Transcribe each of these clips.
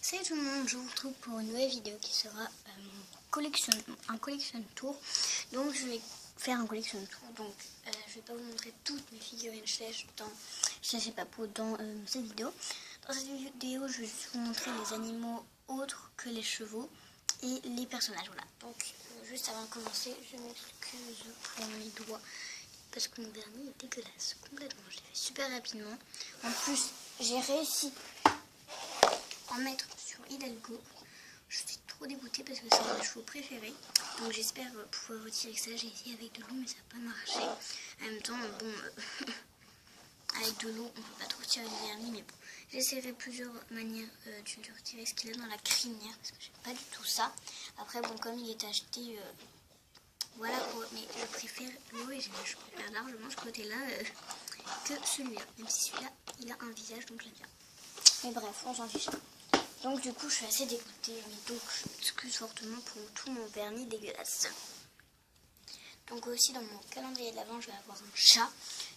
Salut tout le monde, je vous retrouve pour une nouvelle vidéo qui sera un collection tour. Donc je vais faire un collection tour. Donc je vais pas vous montrer toutes mes figurines Slash et Papou dans cette vidéo. Dans cette vidéo, je vais juste vous montrer les animaux autres que les chevaux et les personnages. Voilà. Donc juste avant de commencer, je m'excuse pour mes doigts parce que mon vernis est dégueulasse complètement. Je l'ai fait super rapidement. En plus, j'ai réussi en mettre sur Hidalgo. Je suis trop dégoûtée parce que c'est mon chevaux préféré. Donc j'espère pouvoir retirer ça. J'ai essayé avec de l'eau mais ça n'a pas marché. En même temps, bon, avec de l'eau on peut pas trop retirer du vernis. Mais bon, j'essaierai plusieurs manières de retirer ce qu'il a dans la crinière. Parce que j'aime pas du tout ça. Après bon, comme il est acheté, voilà quoi. Mais je préfère l'original. Je préfère largement ce côté-là que celui-là. Même si celui-là, il a un visage donc j'aime bien. Mais bref, on s'en fiche. Donc du coup je suis assez dégoûtée, mais donc je m'excuse fortement pour tout mon vernis dégueulasse. Donc aussi dans mon calendrier de l'Avent je vais avoir un chat.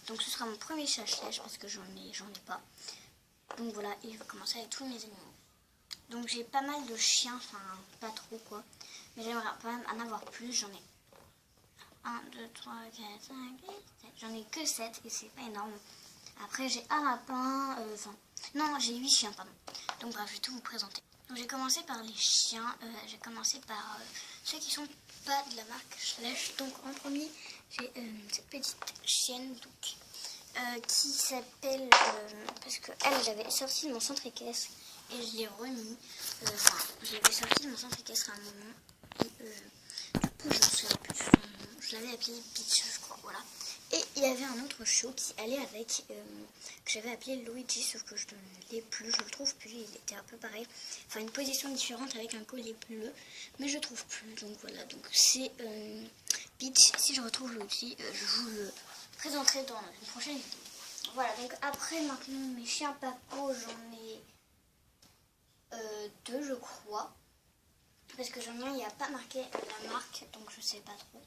Donc ce sera mon premier chat Slash parce que j'en ai pas. Donc voilà, et je vais commencer avec tous mes animaux. Donc j'ai pas mal de chiens, enfin pas trop quoi. Mais j'aimerais quand même en avoir plus, j'en ai 1, 2, 3, 4, 5, 7. J'en ai que 7 et c'est pas énorme. Après j'ai un lapin, non, j'ai 8 chiens, pardon. Donc bref, je vais tout vous présenter. Donc j'ai commencé par les chiens. J'ai commencé par ceux qui sont pas de la marque Slash. Donc en premier, j'ai cette petite chienne qui s'appelle... parce que elle, j'avais sorti de mon centre équestre et je l'ai remis. Je l'avais sorti de mon centre équestre à un moment. Et du coup, je ne sais plus son nom. Je l'avais appelé Peach, je crois, voilà. Et il y avait un autre chiot qui allait avec, que j'avais appelé Luigi, sauf que je ne l'ai plus, je le trouve plus, il était un peu pareil. Enfin, une position différente avec un collier bleu, mais je trouve plus, donc voilà. Donc c'est Peach. Si je retrouve Luigi, je vous le présenterai dans une prochaine vidéo. Voilà, donc après, maintenant, mes chiens Papo, j'en ai 2, je crois. Parce que j'en ai un, il n'y a pas marqué la marque, donc je sais pas trop.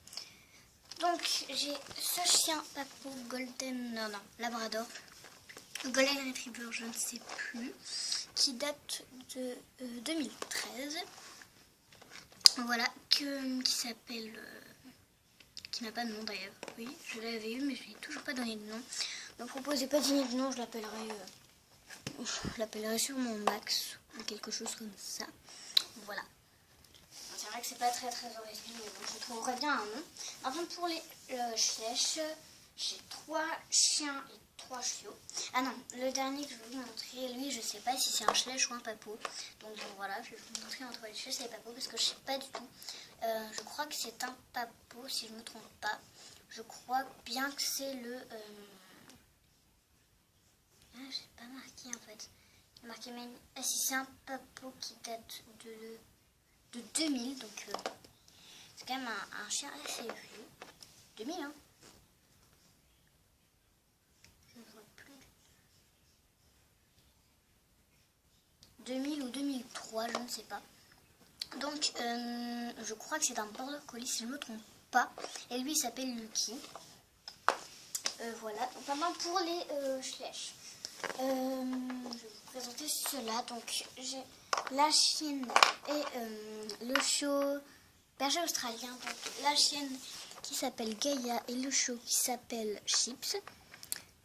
Donc j'ai ce chien Papo Golden, non, Labrador, Golden Retriever, je ne sais plus, qui date de 2013. Voilà, qui s'appelle, qui n'a pas de nom d'ailleurs. Oui, je l'avais eu mais je lui ai toujours pas donné de nom. Ne me proposez pas de donner de nom, je l'appellerai sûrement Max ou quelque chose comme ça. Voilà. C'est vrai que c'est pas très original, mais bon, je trouverais bien un nom. Enfin, pour les Slash, j'ai 3 chiens et 3 chiots. Ah non, le dernier que je vais vous montrer, lui, je sais pas si c'est un Slash ou un Papo. Donc voilà, je vais vous montrer entre les Slash et les Papos parce que je sais pas du tout. Je crois que c'est un Papo, si je me trompe pas. Je crois bien que c'est le... Ah, j'ai pas marqué en fait. J'ai marqué même... Ah si, c'est un Papo qui date de 2000, donc c'est quand même un chien assez vieux. 2000, hein. Je ne vois plus. 2000 ou 2003, je ne sais pas. Donc, je crois que c'est un border collie, si je ne me trompe pas. Et lui, il s'appelle Lucky. Voilà. Donc, maintenant, pour les Slash. Je vais vous présenter cela. Donc, j'ai la chienne et le chiot berger australien. Donc, la chienne qui s'appelle Gaïa et le chiot qui s'appelle Chips.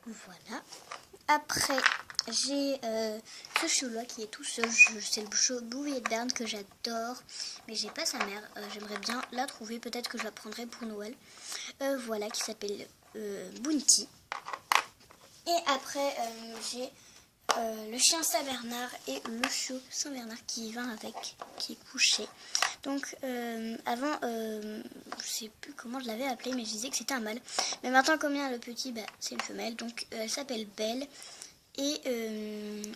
Voilà. Après, j'ai ce chiot-là qui est tout seul. C'est le chiot Bouvier de Berne que j'adore. Mais j'ai pas sa mère. J'aimerais bien la trouver. Peut-être que je la prendrai pour Noël. Voilà, qui s'appelle Bounty. Et après, j'ai le chien Saint-Bernard et le chiot Saint-Bernard qui va avec, qui est couché. Donc avant, je sais plus comment je l'avais appelé, mais je disais que c'était un mâle. Mais maintenant, comme il y a le petit, c'est une femelle. Donc elle s'appelle Belle. Et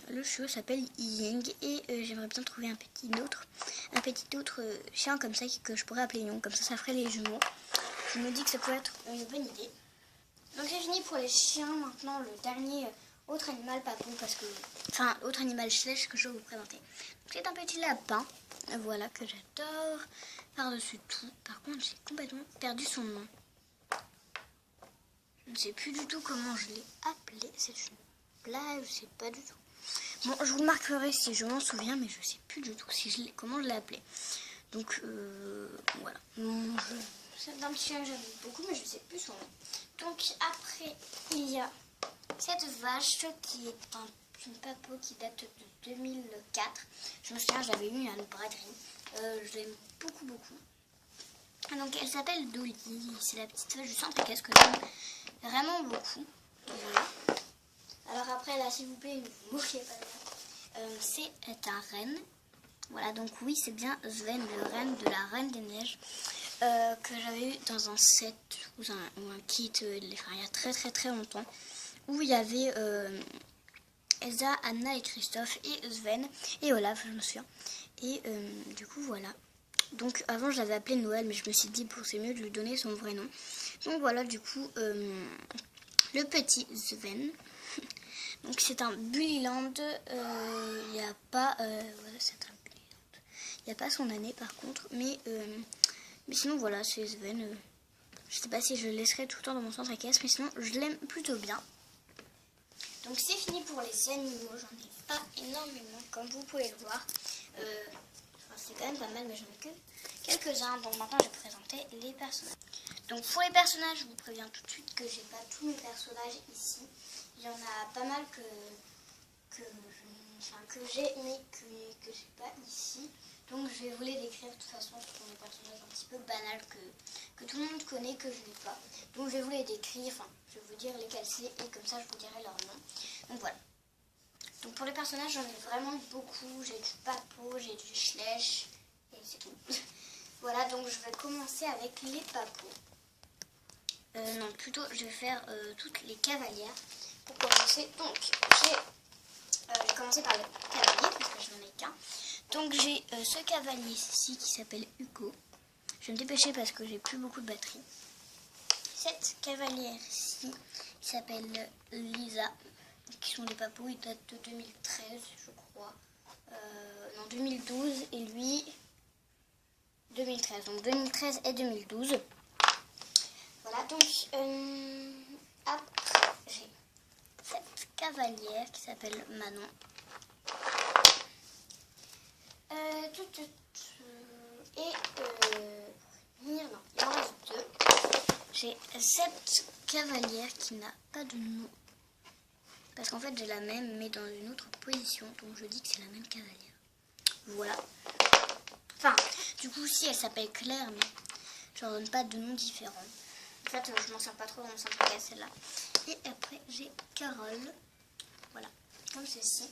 le chiot s'appelle Ying. Et j'aimerais bien trouver un petit autre chien comme ça que je pourrais appeler Yong. Comme ça ferait les jumeaux. Je me dis que ça peut être une bonne idée. Donc j'ai fini pour les chiens. Maintenant le dernier autre animal Papou, parce que, enfin autre animal Slash que je vais vous présenter. C'est un petit lapin, voilà, que j'adore par-dessus tout. Par contre j'ai complètement perdu son nom. Je ne sais plus du tout comment je l'ai appelé. C'est une blague, je sais pas du tout. Bon, je vous le marquerai si je m'en souviens, mais je sais plus du tout comment je l'ai appelé. Donc, voilà. C'est un petit chien que j'aime beaucoup, mais je ne sais plus son nom. Donc, après, il y a cette vache qui est une papo qui date de 2004. Je me souviens, j'avais eu une braderie. Je l'aime beaucoup, beaucoup. Donc, elle s'appelle Dolly. C'est la petite vache du centre équestre que j'aime vraiment beaucoup. Voilà. Alors après, là, s'il vous plaît, ne vous moquez pas de moi. C'est un renne. Voilà, donc oui, c'est bien Sven, le renne de la Reine des Neiges, que j'avais eu dans un set ou un kit il y a très très très longtemps, où il y avait Elsa, Anna et Christophe et Sven et Olaf, je me souviens. Et du coup, voilà. Donc avant, je l'avais appelé Noël, mais je me suis dit, c'est mieux de lui donner son vrai nom. Donc voilà, du coup, le petit Sven. Donc c'est un Bullyland, il n'y a pas, voilà, c'est un Bullyland. Il n'y a pas son année par contre, mais sinon voilà, c'est Sven. Je sais pas si je le laisserai tout le temps dans mon centre équestre, mais sinon je l'aime plutôt bien. Donc c'est fini pour les animaux, j'en ai pas énormément, comme vous pouvez le voir. C'est quand même pas mal, mais j'en ai que quelques-uns. Donc maintenant je vais présenter les personnages. Donc pour les personnages, je vous préviens tout de suite que j'ai pas tous mes personnages ici. Il y en a pas mal que j'ai, mais que j'ai pas ici. Donc je vais vous les décrire de toute façon. Ce sont des personnages un petit peu banals que tout le monde connaît, que je n'ai pas. Donc je vais vous les décrire, je vais vous dire lesquels c'est et comme ça je vous dirai leur nom. Donc voilà. Donc pour les personnages, j'en ai vraiment beaucoup. J'ai du Papo, j'ai du Schleich et c'est tout. Voilà, donc je vais commencer avec les Papos. Non, plutôt je vais faire toutes les cavalières. Pour commencer, donc je vais commencer par le cavalier parce que je n'en ai qu'un. Donc j'ai ce cavalier-ci qui s'appelle Hugo. Je vais me dépêcher parce que j'ai plus beaucoup de batterie. Cette cavalière-ci qui s'appelle Lisa, qui sont des papous, ils datent de 2013 je crois. Non, 2012 et lui 2013. Donc 2013 et 2012. Voilà, donc après j'ai cette cavalière qui s'appelle Manon. Non, il en reste deux. J'ai cette cavalière qui n'a pas de nom. Parce qu'en fait j'ai la même mais dans une autre position. Donc je dis que c'est la même cavalière. Voilà. Enfin, du coup si elle s'appelle Claire, mais je leur donne pas de nom différent. En fait je m'en sers pas trop dans mon centre équestre celle-là. Et après j'ai Carole. Voilà, comme ceci.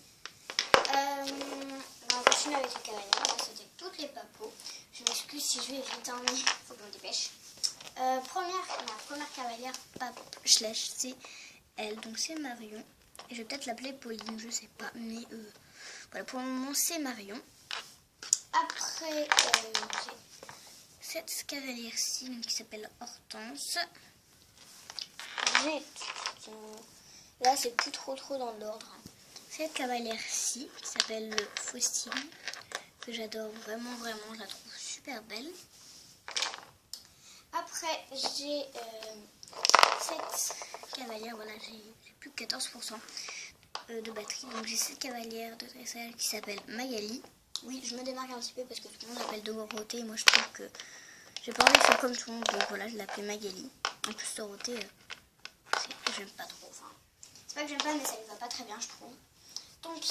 On va continuer avec les cavalières. C'était toutes les papos. Je m'excuse si je vais vite, hein, mais il faut que je me dépêche. Ma première cavalière Schleich, c'est elle. Donc c'est Marion. Et je vais peut-être l'appeler Pauline, je sais pas. Mais voilà, pour le moment c'est Marion. Après, j'ai cette cavalière-ci qui s'appelle Hortense. J'ai... Là, c'est plus trop dans l'ordre. Cette cavalière-ci qui s'appelle Faustine, que j'adore vraiment, je la trouve super belle. Après, j'ai cette cavalière, voilà, j'ai plus que 14% de batterie. Donc j'ai cette cavalière de dressage qui s'appelle Magali. Oui, je me démarque un petit peu parce que tout le monde l'appelle Dorothée et moi je trouve que j'ai pas envie de faire comme tout le monde. Donc voilà, je l'appelle Magali. En plus, Dorothée, j'aime pas trop. Enfin, c'est pas que j'aime pas, mais ça lui va pas très bien, je trouve. Donc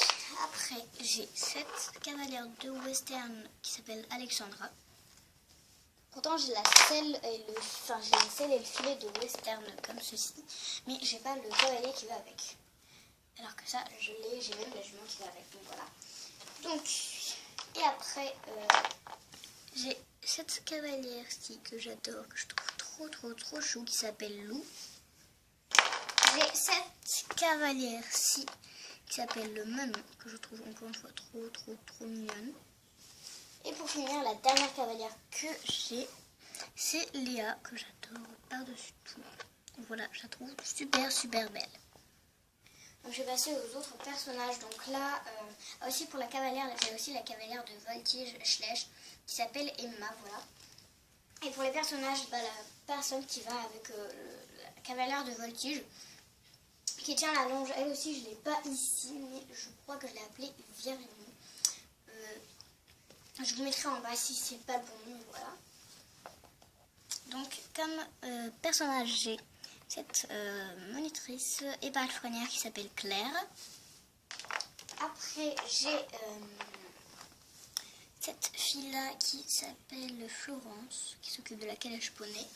après, j'ai cette cavalière de western qui s'appelle Alexandra. Pourtant, j'ai la selle et le filet de western comme ceci, mais j'ai pas le cavalier qui va avec. Alors que ça, je l'ai, j'ai même la jument qui va avec. Donc voilà. Donc, et après, j'ai cette cavalière-ci que j'adore, que je trouve trop chou, qui s'appelle Lou. J'ai cette cavalière-ci qui s'appelle le Manon, que je trouve encore une fois trop mignonne. Et pour finir, la dernière cavalière que j'ai, c'est Léa, que j'adore par-dessus tout. Donc voilà, je la trouve super belle. Donc je vais passer aux autres personnages. Donc là, aussi pour la cavalière, j'ai aussi la cavalière de Voltige Schleich qui s'appelle Emma, voilà. Et pour les personnages, la personne qui va avec la cavalière de Voltige, qui tient la longe. Elle aussi, je ne l'ai pas ici, mais je crois que je l'ai appelée Virginie. Je vous mettrai en bas si c'est pas le bon nom, voilà. Donc, comme personnage, j'ai cette monitrice et palefrenière qui s'appelle Claire. Après, j'ai cette fille-là qui s'appelle Florence, qui s'occupe de la calèche poney.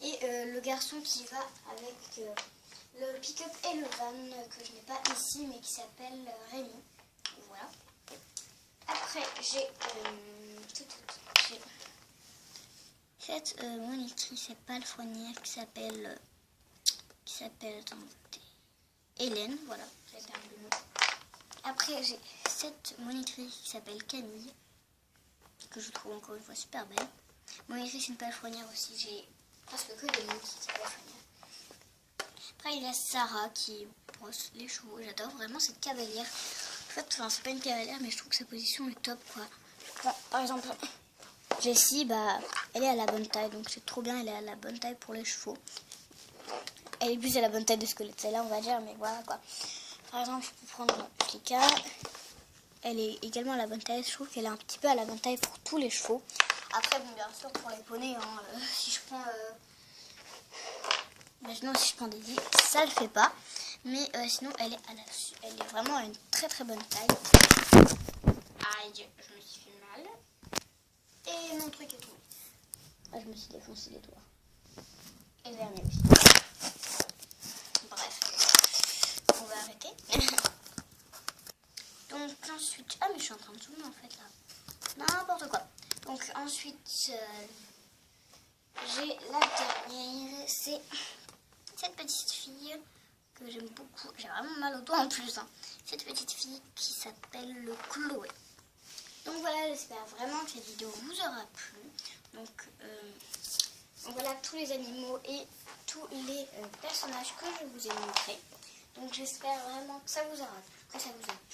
Et le garçon qui va avec le pick-up et le van, que je n'ai pas ici, mais qui s'appelle Rémi. Voilà. Après, j'ai cette monitrice et palefrenière qui s'appelle Hélène. Voilà, j'ai perdu le nom. Après, j'ai cette monitrice qui s'appelle Camille, que je trouve encore une fois super belle. Monitrice et une palefrenière aussi, j'ai presque que des monitrices et palefrenières. Après, il y a Sarah qui brosse les chevaux. J'adore vraiment cette cavalière. En fait, enfin, c'est pas une cavalière, mais je trouve que sa position est top, quoi. Bon, par exemple, Jessie, bah, elle est à la bonne taille, donc c'est trop bien, elle est à la bonne taille pour les chevaux. Elle est plus à la bonne taille de squelette, celle-là, on va dire, mais voilà, quoi. Par exemple, je peux prendre Kika. Elle est également à la bonne taille. Je trouve qu'elle est un petit peu à la bonne taille pour tous les chevaux. Après, bon, bien sûr, pour les poneys, hein, si je prends... Maintenant, si je prends Daisy, ça le fait pas. Mais sinon, elle est vraiment à une très très bonne taille. Aïe, je me suis fait mal. Et mon truc est tombé. Ah, je me suis défoncé les doigts. Et le dernier aussi. Bref, on va arrêter. Donc ensuite, ah mais je suis en train de zoomer en fait là. N'importe quoi. Donc ensuite, j'ai la dernière, c'est cette petite fille que j'aime beaucoup. J'ai vraiment mal au doigt en plus. Hein. Cette petite fille qui s'appelle Chloé. Donc voilà, j'espère vraiment que cette vidéo vous aura plu. Donc voilà tous les animaux et tous les personnages que je vous ai montrés. Donc j'espère vraiment que ça vous aura plu. Que ça vous a